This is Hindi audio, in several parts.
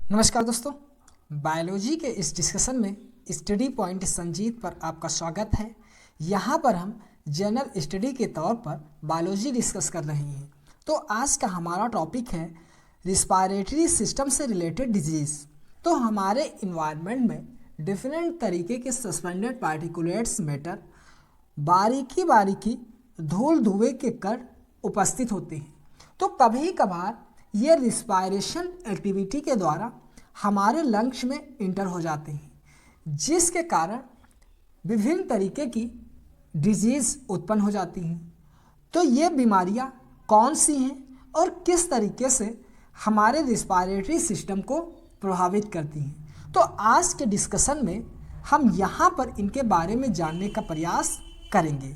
नमस्कार दोस्तों, बायोलॉजी के इस डिस्कशन में स्टडी पॉइंट संजीत पर आपका स्वागत है। यहाँ पर हम जनरल स्टडी के तौर पर बायोलॉजी डिस्कस कर रहे हैं। तो आज का हमारा टॉपिक है रिस्पायरेटरी सिस्टम से रिलेटेड डिजीज़। तो हमारे इन्वायरमेंट में डिफरेंट तरीके के सस्पेंडेड पार्टिकुलेट्स मैटर बारीकी धूल धुएं के कण उपस्थित होते हैं। तो कभी कभार ये रिस्पायरेशन एक्टिविटी के द्वारा हमारे लंग्स में इंटर हो जाते हैं, जिसके कारण विभिन्न तरीके की डिजीज़ उत्पन्न हो जाती हैं। तो ये बीमारियां कौन सी हैं और किस तरीके से हमारे रिस्पायरेटरी सिस्टम को प्रभावित करती हैं, तो आज के डिस्कशन में हम यहाँ पर इनके बारे में जानने का प्रयास करेंगे।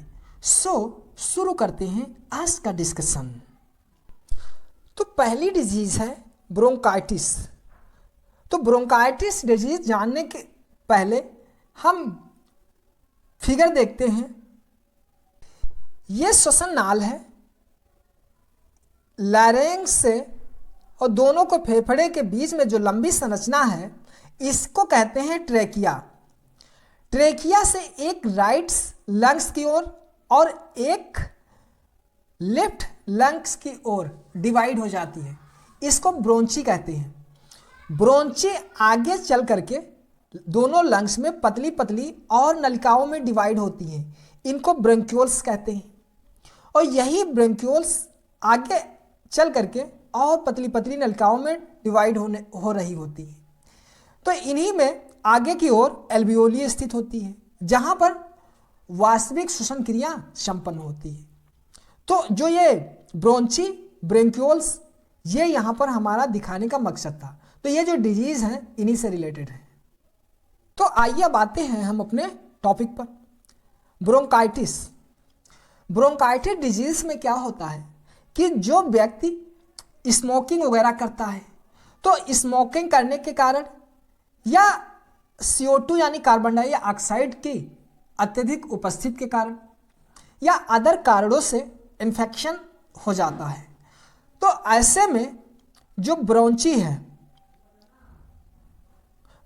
शुरू करते हैं आज का डिस्कशन। तो पहली डिजीज़ है ब्रोंकाइटिस। तो ब्रोंकाइटिस डिजीज़ जानने के पहले हम फिगर देखते हैं। ये श्वसन नाल है, लैरिंक्स से और दोनों को फेफड़े के बीच में जो लंबी संरचना है इसको कहते हैं ट्रेकिया। ट्रेकिया से एक राइट लंग्स की ओर और एक लेफ्ट लंग्स की ओर डिवाइड हो जाती है। इसको ब्रोंची कहते हैं। ब्रोंची आगे चल करके दोनों लंग्स में पतली पतली और नलिकाओं में डिवाइड होती हैं। इनको ब्रोंक्यूल्स कहते हैं। और यही ब्रोंक्यूल्स आगे चल करके और पतली पतली नलिकाओं में डिवाइड हो रही होती है। तो इन्हीं में आगे की ओर एल्वियोली स्थित होती है, जहाँ पर वास्तविक श्वसन क्रिया संपन्न होती है। तो जो ये ब्रोंची ब्रोंक्यूल्स ये यहाँ पर हमारा दिखाने का मकसद था। तो ये जो डिजीज़ हैं इन्हीं से रिलेटेड है। तो आइए अब आते हैं हम अपने टॉपिक पर। ब्रोंकाइटिस। ब्रोंकाइटिस डिजीज़ में क्या होता है कि जो व्यक्ति स्मोकिंग वगैरह करता है, तो स्मोकिंग करने के कारण या CO2 यानी कार्बन डाइऑक्साइड की अत्यधिक उपस्थिति के कारण या अदर कारणों से इन्फेक्शन हो जाता है। तो ऐसे में जो ब्रोंची है,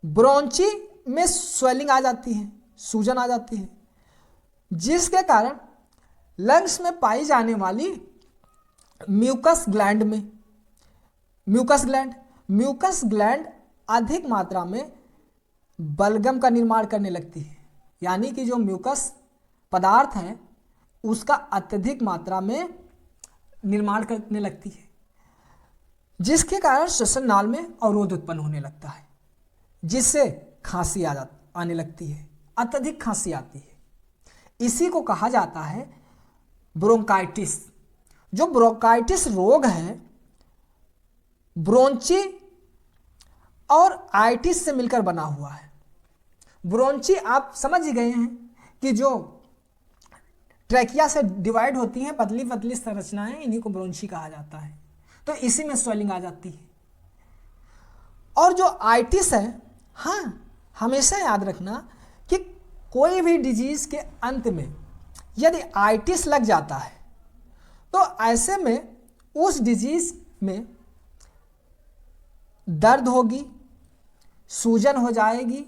ब्रोंची में स्वेलिंग आ जाती है, सूजन आ जाती है, जिसके कारण लंग्स में पाई जाने वाली म्यूकस ग्लैंड अधिक मात्रा में बलगम का निर्माण करने लगती है। यानी कि जो म्यूकस पदार्थ है उसका अत्यधिक मात्रा में निर्माण करने लगती है, जिसके कारण श्वसन नाल में अवरोध उत्पन्न होने लगता है, जिससे खांसी आने लगती है, अत्यधिक खांसी आती है। इसी को कहा जाता है ब्रोंकाइटिस। जो ब्रोंकाइटिस रोग है ब्रोंची और आइटिस से मिलकर बना हुआ है। ब्रोंची आप समझ ही गए हैं कि जो ट्रैकिया से डिवाइड होती हैं पतली पतली संरचनाएं, इन्हीं को ब्रोंची कहा जाता है। तो इसी में स्वेलिंग आ जाती है। और जो आइटिस है, हाँ हमेशा याद रखना कि कोई भी डिजीज के अंत में यदि आइटिस लग जाता है तो ऐसे में उस डिजीज में दर्द होगी, सूजन हो जाएगी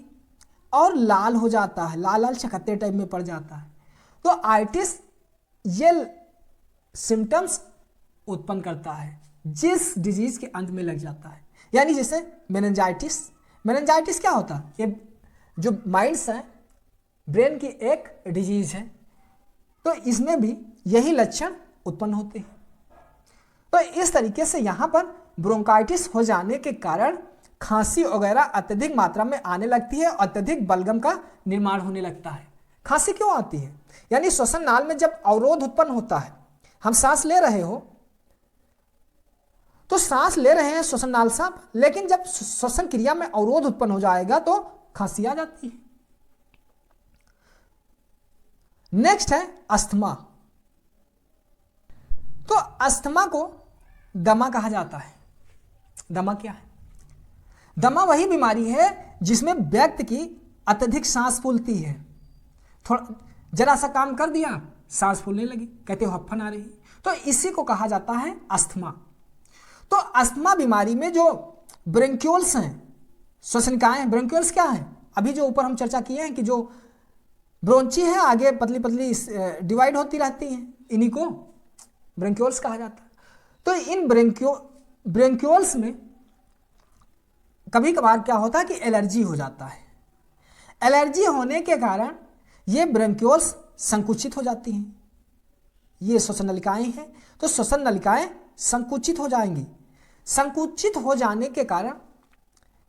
और लाल हो जाता है, लाल लाल चकत्ते टाइप में पड़ जाता है। तो आइटिस ये सिम्टम्स उत्पन्न करता है जिस डिजीज के अंत में लग जाता है। यानी जैसे मेनिंजाइटिस क्या होता है? ये जो माइंड्स है, ब्रेन की एक डिजीज है। तो इसमें भी यही लक्षण उत्पन्न होते हैं। तो इस तरीके से यहाँ पर ब्रोंकाइटिस हो जाने के कारण खांसी वगैरह अत्यधिक मात्रा में आने लगती है, अत्यधिक बलगम का निर्माण होने लगता है। खांसी क्यों आती है? यानी श्वसन नाल में जब अवरोध उत्पन्न होता है, हम सांस ले रहे हो तो सांस ले रहे हैं श्वसन नाल साहब, लेकिन जब श्वसन क्रिया में अवरोध उत्पन्न हो जाएगा तो खांसी आ जाती है। नेक्स्ट है अस्थमा। तो अस्थमा को दमा कहा जाता है। दमा क्या है? दमा वही बीमारी है जिसमें व्यक्ति की अत्यधिक सांस फूलती है। थोड़ा जरा सा काम कर दिया, सांस फूलने लगी, कहते हो हफ्फन आ रही। तो इसी को कहा जाता है अस्थमा। तो अस्थमा बीमारी में जो ब्रोंक्यूल्स हैं श्वसन निकाय हैं। ब्रोंक्यूल्स क्या है? अभी जो ऊपर हम चर्चा किए हैं कि जो ब्रोंची है आगे पतली पतली डिवाइड होती रहती हैं, इन्हीं को ब्रोंक्यूल्स कहा जाता है। तो इन ब्रोंक्यूल्स में कभी कभार क्या होता है कि एलर्जी हो जाता है। एलर्जी होने के कारण ये ब्रोंक्यूल्स संकुचित हो जाती हैं। ये श्वसन नलिकाएं हैं, तो श्वसन नलिकाएं संकुचित हो जाएंगी। संकुचित हो जाने के कारण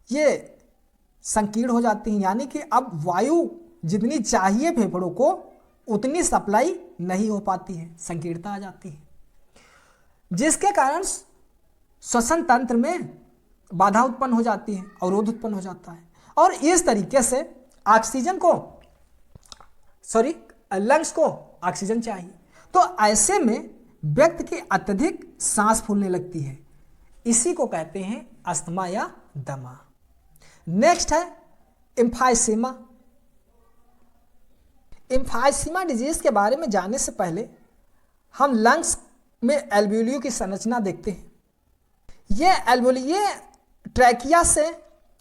ये संकीर्ण हो जाती हैं, यानी कि अब वायु जितनी चाहिए फेफड़ों को उतनी सप्लाई नहीं हो पाती है, संकीर्णता आ जाती है, जिसके कारण श्वसन तंत्र में बाधा उत्पन्न हो जाती है, अवरोध उत्पन्न हो जाता है। और इस तरीके से लंग्स को ऑक्सीजन चाहिए, तो ऐसे में व्यक्ति की अत्यधिक सांस फूलने लगती है। इसी को कहते हैं अस्थमा या दमा। नेक्स्ट है एम्फाइसीमा। एम्फाइसीमा डिजीज के बारे में जानने से पहले हम लंग्स में एल्वियोली की संरचना देखते हैं। ये एल्वियोली ये ट्रैकिया से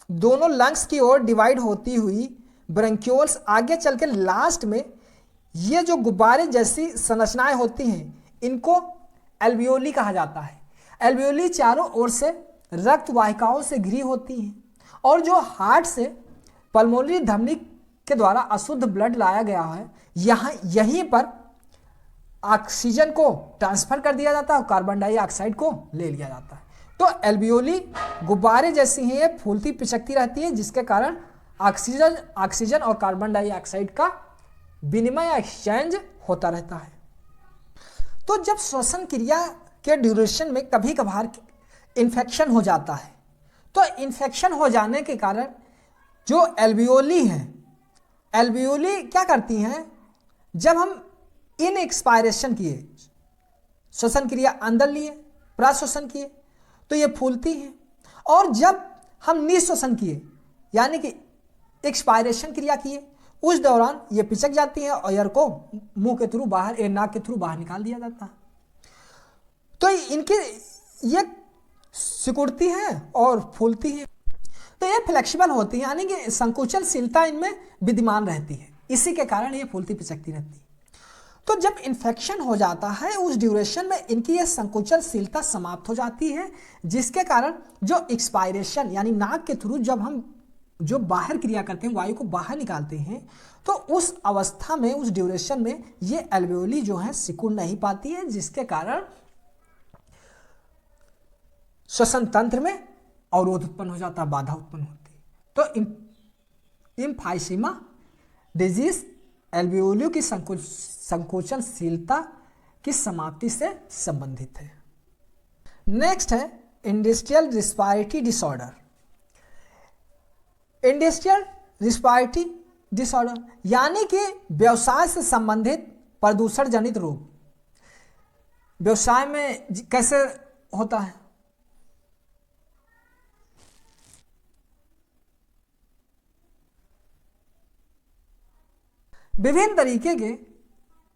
दोनों लंग्स की ओर डिवाइड होती हुई ब्रोंक्यूल्स आगे चल के लास्ट में ये जो गुब्बारे जैसी संरचनाएं होती हैं, इनको एल्वियोली कहा जाता है। एल्वियोली चारों ओर से रक्त वाहिकाओं से घिरी होती हैं और जो हार्ट से पल्मोनरी धमनी के द्वारा अशुद्ध ब्लड लाया गया है, यहीं पर ऑक्सीजन को ट्रांसफर कर दिया जाता है और कार्बन डाइऑक्साइड को ले लिया जाता है। तो एल्वियोली गुब्बारे जैसी हैं, ये फूलती पिचकती रहती है, जिसके कारण ऑक्सीजन और कार्बन डाइऑक्साइड का विनिमय एक्सचेंज होता रहता है। तो जब श्वसन क्रिया के ड्यूरेशन में कभी कभार इन्फेक्शन हो जाता है, तो इन्फेक्शन हो जाने के कारण जो एल्वियोली हैं, एल्वियोली क्या करती हैं, जब हम इन एक्सपायरेशन किए, श्वसन क्रिया अंदर लिए, प्रश्वसन किए, तो ये फूलती हैं, और जब हम निःश्वसन किए यानी कि एक्सपायरेशन क्रिया किए, उस दौरान ये पिचक जाती हैं और एयर को मुंह के थ्रू बाहर, नाक के थ्रू बाहर निकाल दिया जाता है। तो इनकी ये सिकुड़ती हैं और फूलती हैं, तो ये फ्लेक्सिबल होती है, यानी कि संकुचनशीलता इनमें विद्यमान रहती है, इसी के कारण ये फूलती पिचकती रहती है। तो जब इन्फेक्शन हो जाता है उस ड्यूरेशन में इनकी ये संकुचनशीलता समाप्त हो जाती है, जिसके कारण जो एक्सपायरेशन यानी नाक के थ्रू जब हम जो बाहर क्रिया करते हैं, वायु को बाहर निकालते हैं, तो उस अवस्था में, उस ड्यूरेशन में ये एल्वियोली जो है सिकुड़ नहीं पाती है, जिसके कारण श्वसन तंत्र में अवरोध उत्पन्न हो जाता है, बाधा उत्पन्न होती है। तो एम्फाइसीमा डिजीज एल्वियोली की संकोचनशीलता की समाप्ति से संबंधित है। नेक्स्ट है industrial respiratory disorder. Industrial respiratory disorder यानी कि व्यवसाय से संबंधित प्रदूषण जनित रोग। व्यवसाय में कैसे होता है? विभिन्न तरीके के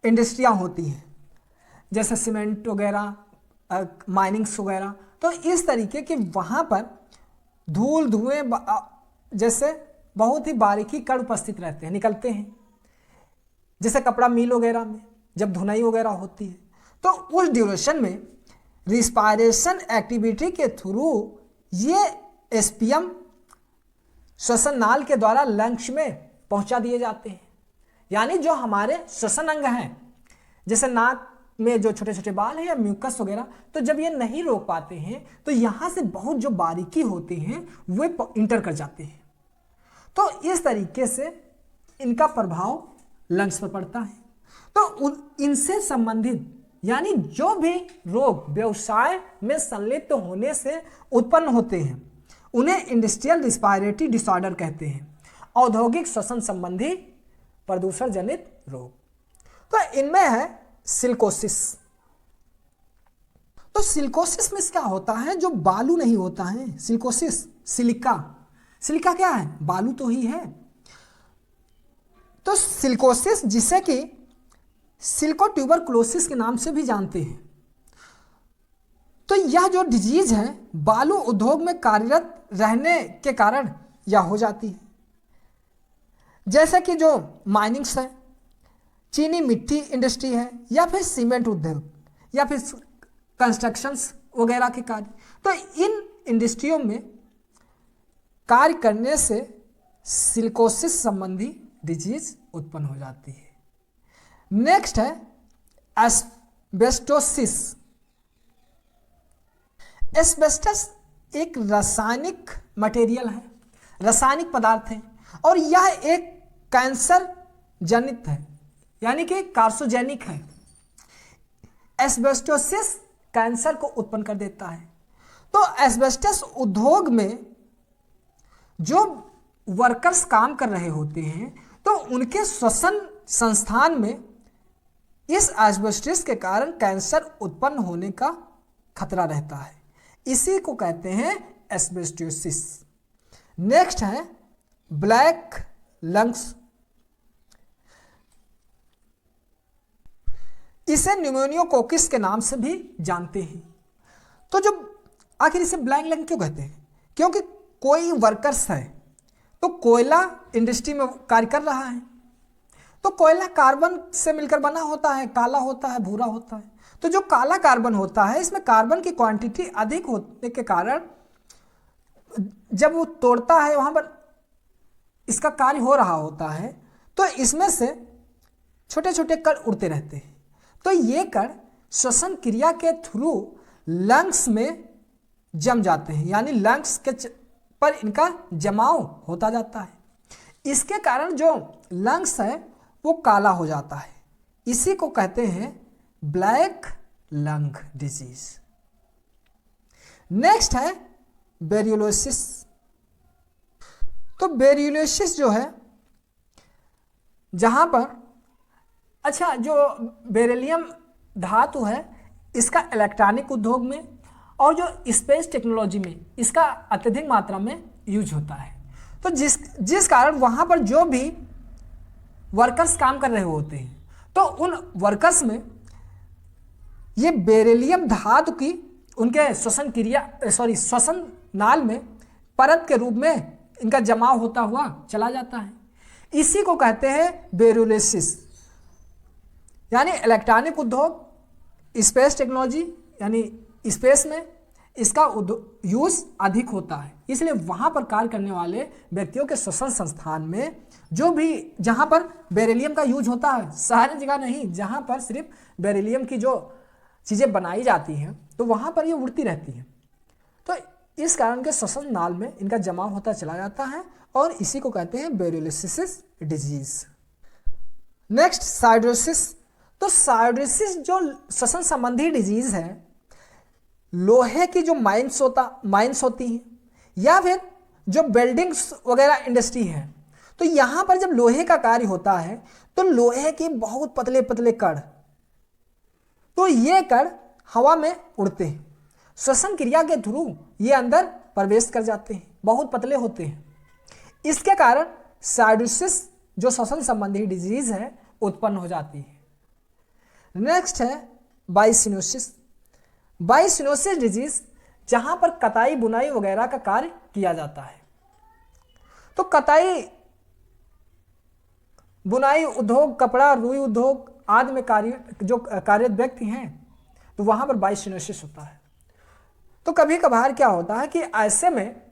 इंडस्ट्रियां होती हैं, जैसे सीमेंट वगैरह, माइनिंग्स वगैरह। तो इस तरीके के वहाँ पर धूल धुएं जैसे बहुत ही बारीकी कण उपस्थित रहते हैं, निकलते हैं। जैसे कपड़ा मिल वगैरह में जब धुनाई वगैरह होती है, तो उस ड्यूरेशन में रिस्पायरेशन एक्टिविटी के थ्रू ये एसपीएम श्वसन नाल के द्वारा लंग्स में पहुंचा दिए जाते हैं। यानी जो हमारे श्वसन अंग हैं, जैसे नाक में जो छोटे छोटे बाल हैं या म्यूकस वगैरह, तो जब ये नहीं रोक पाते हैं तो यहाँ से बहुत जो बारीकी होती हैं वे इंटर कर जाते हैं। तो इस तरीके से इनका प्रभाव लंग्स पर पड़ता है। तो इनसे संबंधित यानी जो भी रोग व्यवसाय में संलिप्त होने से उत्पन्न होते हैं उन्हें इंडस्ट्रियल रिस्पायरेटरी डिसऑर्डर कहते हैं, औद्योगिक श्वसन संबंधी प्रदूषण जनित रोग। तो इनमें है सिलिकोसिस। तो सिलिकोसिस में क्या होता है, जो बालू नहीं होता है, सिलिकोसिस, सिलिका क्या है, बालू तो ही है। तो सिलिकोसिस जिसे कि सिलिकोट्यूबरकुलोसिस के नाम से भी जानते हैं, तो यह जो डिजीज है बालू उद्योग में कार्यरत रहने के कारण या हो जाती है। जैसे कि जो माइनिंग्स है, चीनी मिट्टी इंडस्ट्री है, या फिर सीमेंट उद्योग, या फिर कंस्ट्रक्शंस वगैरह के कार्य। तो इन इंडस्ट्रियों में कार्य करने से सिलिकोसिस संबंधी डिजीज उत्पन्न हो जाती है। नेक्स्ट है एस्बेस्टोसिस। एस्बेस्टस एक रासायनिक मटेरियल है, रासायनिक पदार्थ है, और यह एक कैंसर जनित है, यानी कि कार्सिनोजेनिक है। एस्बेस्टोसिस कैंसर को उत्पन्न कर देता है। तो एस्बेस्टस उद्योग में जो वर्कर्स काम कर रहे होते हैं, तो उनके श्वसन संस्थान में इस एस्बेस्टस के कारण कैंसर उत्पन्न होने का खतरा रहता है। इसी को कहते हैं एस्बेस्टोसिस। नेक्स्ट है ब्लैक लंग्स। इसे न्यूमोनियोकोकिस के नाम से भी जानते हैं। तो जो आखिर इसे ब्लैक लंग क्यों कहते हैं? क्योंकि कोई वर्कर्स है तो कोयला इंडस्ट्री में कार्य कर रहा है, तो कोयला कार्बन से मिलकर बना होता है, काला होता है, भूरा होता है। तो जो काला कार्बन होता है, इसमें कार्बन की क्वांटिटी अधिक होने के कारण जब वो तोड़ता है, वहाँ पर इसका कार्य हो रहा होता है, तो इसमें से छोटे छोटे कण उड़ते रहते हैं। तो ये कण श्वसन क्रिया के थ्रू लंग्स में जम जाते हैं, यानी लंग्स के पर इनका जमाव होता जाता है। इसके कारण जो लंग्स है वो काला हो जाता है। इसी को कहते हैं ब्लैक लंग डिजीज। नेक्स्ट है बेरियोलोसिस। तो बेरियोलोसिस जो है, जहां पर अच्छा जो बेरिलियम धातु है, इसका इलेक्ट्रॉनिक उद्योग में और जो स्पेस टेक्नोलॉजी में इसका अत्यधिक मात्रा में यूज होता है। तो जिस कारण वहाँ पर जो भी वर्कर्स काम कर रहे होते हैं, तो उन वर्कर्स में ये बेरिलियम धातु की उनके श्वसन नाल में परत के रूप में इनका जमाव होता हुआ चला जाता है। इसी को कहते हैं बेरियोलोसिस। यानी इलेक्ट्रॉनिक उद्योग, स्पेस टेक्नोलॉजी, यानी स्पेस में इसका यूज अधिक होता है, इसलिए वहाँ पर कार्य करने वाले व्यक्तियों के श्वसन संस्थान में जो भी जहाँ पर बेरिलियम का यूज होता है, सारी जगह नहीं, जहाँ पर सिर्फ बेरिलियम की जो चीज़ें बनाई जाती हैं, तो वहाँ पर ये उड़ती रहती हैं। तो इस कारण के श्वसन नाल में इनका जमाव होता चला जाता है, और इसी को कहते हैं बेरियोलोसिस डिजीज। नेक्स्ट साइड्रोसिस। तो साइड्रोसिस जो श्वसन संबंधी डिजीज है, लोहे की जो माइंस होती हैं, या फिर जो बिल्डिंग्स वगैरह इंडस्ट्री है, तो यहाँ पर जब लोहे का कार्य होता है, तो लोहे के बहुत पतले पतले कण, तो ये कण हवा में उड़ते हैं, श्वसन क्रिया के थ्रू ये अंदर प्रवेश कर जाते हैं, बहुत पतले होते हैं। इसके कारण साइड्रोसिस जो श्वसन संबंधी डिजीज है उत्पन्न हो जाती है। नेक्स्ट है बाइसिनोसिस। बाइसिनोसिस डिजीज, जहां पर कताई बुनाई वगैरह का कार्य किया जाता है। तो कताई बुनाई उद्योग, कपड़ा रुई उद्योग आदि में कार्यरत व्यक्ति हैं, तो वहां पर बाइसिनोसिस होता है। तो कभी कभार क्या होता है कि ऐसे में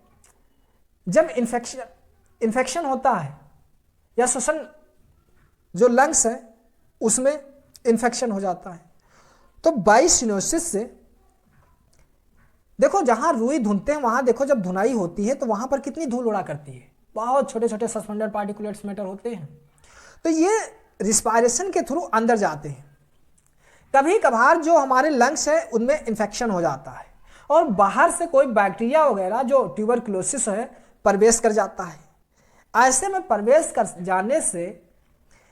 जब इन्फेक्शन होता है, या श्वसन जो लंग्स है उसमें इन्फेक्शन हो जाता है, तो बाइसिनोसिस से देखो जहां रुई धुनते हैं, वहां देखो जब धुनाई होती है तो वहां पर कितनी धूल उड़ा करती है, बहुत छोटे छोटे सस्पेंडेड पार्टिकुलेट्स मैटर होते हैं। तो ये रिस्पायरेशन के थ्रू अंदर जाते हैं। कभी कभार जो हमारे लंग्स है उनमें इन्फेक्शन हो जाता है, और बाहर से कोई बैक्टीरिया वगैरह जो ट्यूबरकुलोसिस है प्रवेश कर जाता है। ऐसे में प्रवेश कर जाने से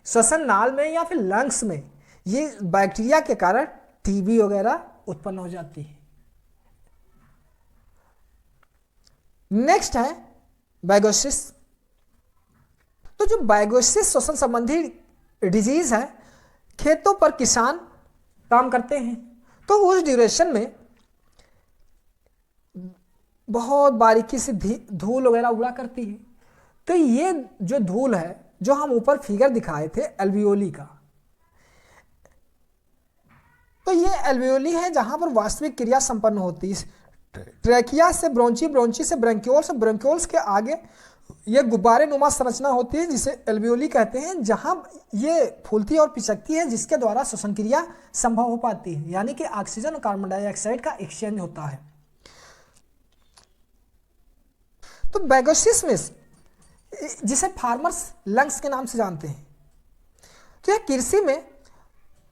श्वसन नाल में या फिर लंग्स में ये बैक्टीरिया के कारण टीबी वगैरह उत्पन्न हो जाती है। नेक्स्ट है बैगोसिस। तो जो बैगोसिस श्वसन संबंधी डिजीज है, खेतों पर किसान काम करते हैं, तो उस ड्यूरेशन में बहुत बारीकी से धूल वगैरह उड़ा करती है। तो ये जो धूल है, जो हम ऊपर फिगर दिखाए थे एल्वियोली का, तो ये एल्वियोली है जहां पर वास्तविक क्रिया संपन्न होती है। ट्रैकिया से ब्रोंची, ब्रोंची से ब्रंक्यूल्स, ब्रंक्यूल्स के आगे ये गुब्बारे नुमा संरचना होती है जिसे एल्वियोली कहते हैं, जहां ये फूलती और पिचकती है, जिसके द्वारा श्वसन क्रिया संभव हो पाती है, यानी कि ऑक्सीजन और कार्बन डाइऑक्साइड का एक्सचेंज होता है। तो बैगोसिस में, जिसे फार्मर्स लंग्स के नाम से जानते हैं, तो यह कृषि में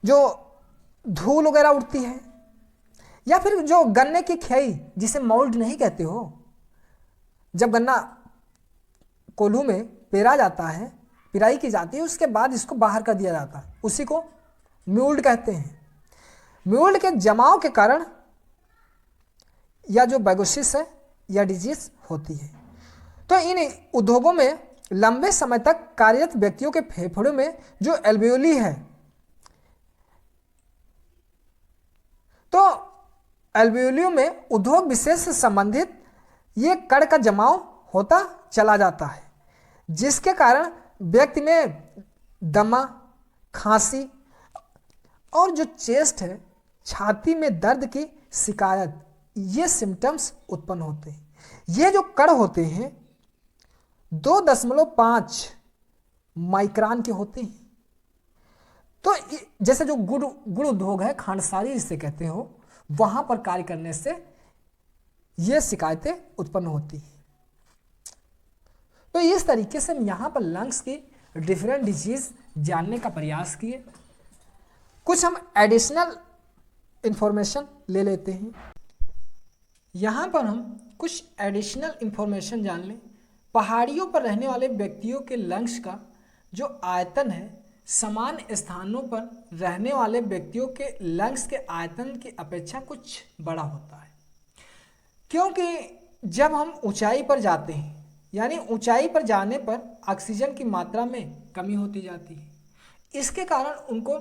जो धूल वगैरह उड़ती है, या फिर जो गन्ने की खेई जिसे मोल्ड नहीं कहते हो, जब गन्ना कोल्हू में पेरा जाता है, पिराई की जाती है, उसके बाद इसको बाहर कर दिया जाता है, उसी को म्यूल्ड कहते हैं। म्यूल्ड के जमाव के कारण या जो बैगोसिस है या डिजीज होती है। तो इन उद्योगों में लंबे समय तक कार्यरत व्यक्तियों के फेफड़ों में जो एल्वियोली है, तो एल्वियोलियों में उद्योग विशेष से संबंधित ये कण का जमाव होता चला जाता है, जिसके कारण व्यक्ति में दमा, खांसी और जो चेस्ट है, छाती में दर्द की शिकायत, ये सिम्टम्स उत्पन्न होते हैं। ये जो कण होते हैं 2.5 माइक्रोन के होते हैं। तो जैसे जो गुड़ उद्योग है, खांडसारी जिसे कहते हो, वहां पर कार्य करने से ये शिकायतें उत्पन्न होती हैं। तो इस तरीके से हम यहाँ पर लंग्स की डिफरेंट डिजीज जानने का प्रयास किए। कुछ हम एडिशनल इंफॉर्मेशन ले लेते हैं। यहाँ पर हम कुछ एडिशनल इंफॉर्मेशन जान लें। पहाड़ियों पर रहने वाले व्यक्तियों के लंग्स का जो आयतन है, समान स्थानों पर रहने वाले व्यक्तियों के लंग्स के आयतन की अपेक्षा कुछ बड़ा होता है, क्योंकि जब हम ऊंचाई पर जाते हैं, यानी ऊंचाई पर जाने पर ऑक्सीजन की मात्रा में कमी होती जाती है, इसके कारण उनको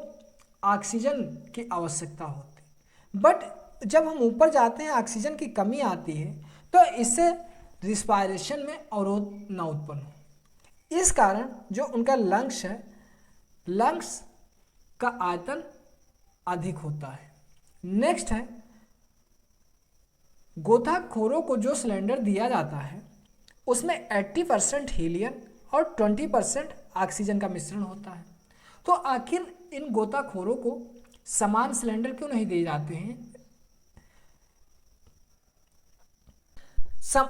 ऑक्सीजन की आवश्यकता होती है। बट जब हम ऊपर जाते हैं, ऑक्सीजन की कमी आती है, तो इससे रिस्पायरेशन में अवरोध न उत्पन्न हो। इस कारण जो उनका लंग्स है, लंग्स का आयतन अधिक होता है। नेक्स्ट है, गोताखोरों को जो सिलेंडर दिया जाता है उसमें 80% हीलियम और 20% ऑक्सीजन का मिश्रण होता है। तो आखिर इन गोताखोरों को समान सिलेंडर क्यों नहीं दिए जाते हैं?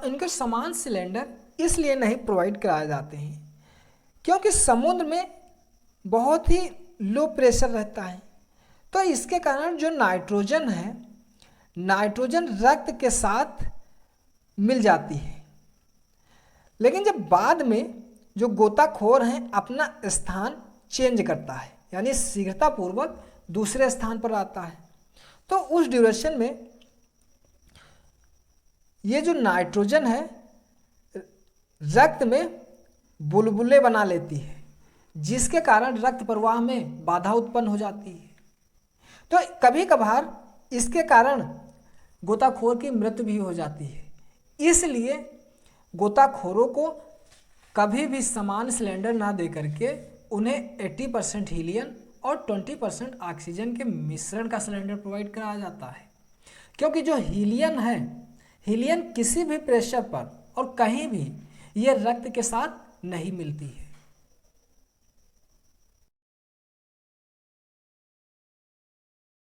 इनके समान सिलेंडर इसलिए नहीं प्रोवाइड कराए जाते हैं क्योंकि समुद्र में बहुत ही लो प्रेशर रहता है। तो इसके कारण जो नाइट्रोजन है, नाइट्रोजन रक्त के साथ मिल जाती है, लेकिन जब बाद में जो गोताखोर हैं अपना स्थान चेंज करता है, यानी शीघ्रतापूर्वक दूसरे स्थान पर आता है, तो उस ड्यूरेशन में ये जो नाइट्रोजन है रक्त में बुलबुले बना लेती है, जिसके कारण रक्त प्रवाह में बाधा उत्पन्न हो जाती है। तो कभी कभार इसके कारण गोताखोर की मृत्यु भी हो जाती है। इसलिए गोताखोरों को कभी भी समान सिलेंडर ना दे करके उन्हें 80% हीलियम और 20% ऑक्सीजन के मिश्रण का सिलेंडर प्रोवाइड कराया जाता है, क्योंकि जो हीलियम है, हीलियम किसी भी प्रेशर पर और कहीं भी ये रक्त के साथ नहीं मिलती है।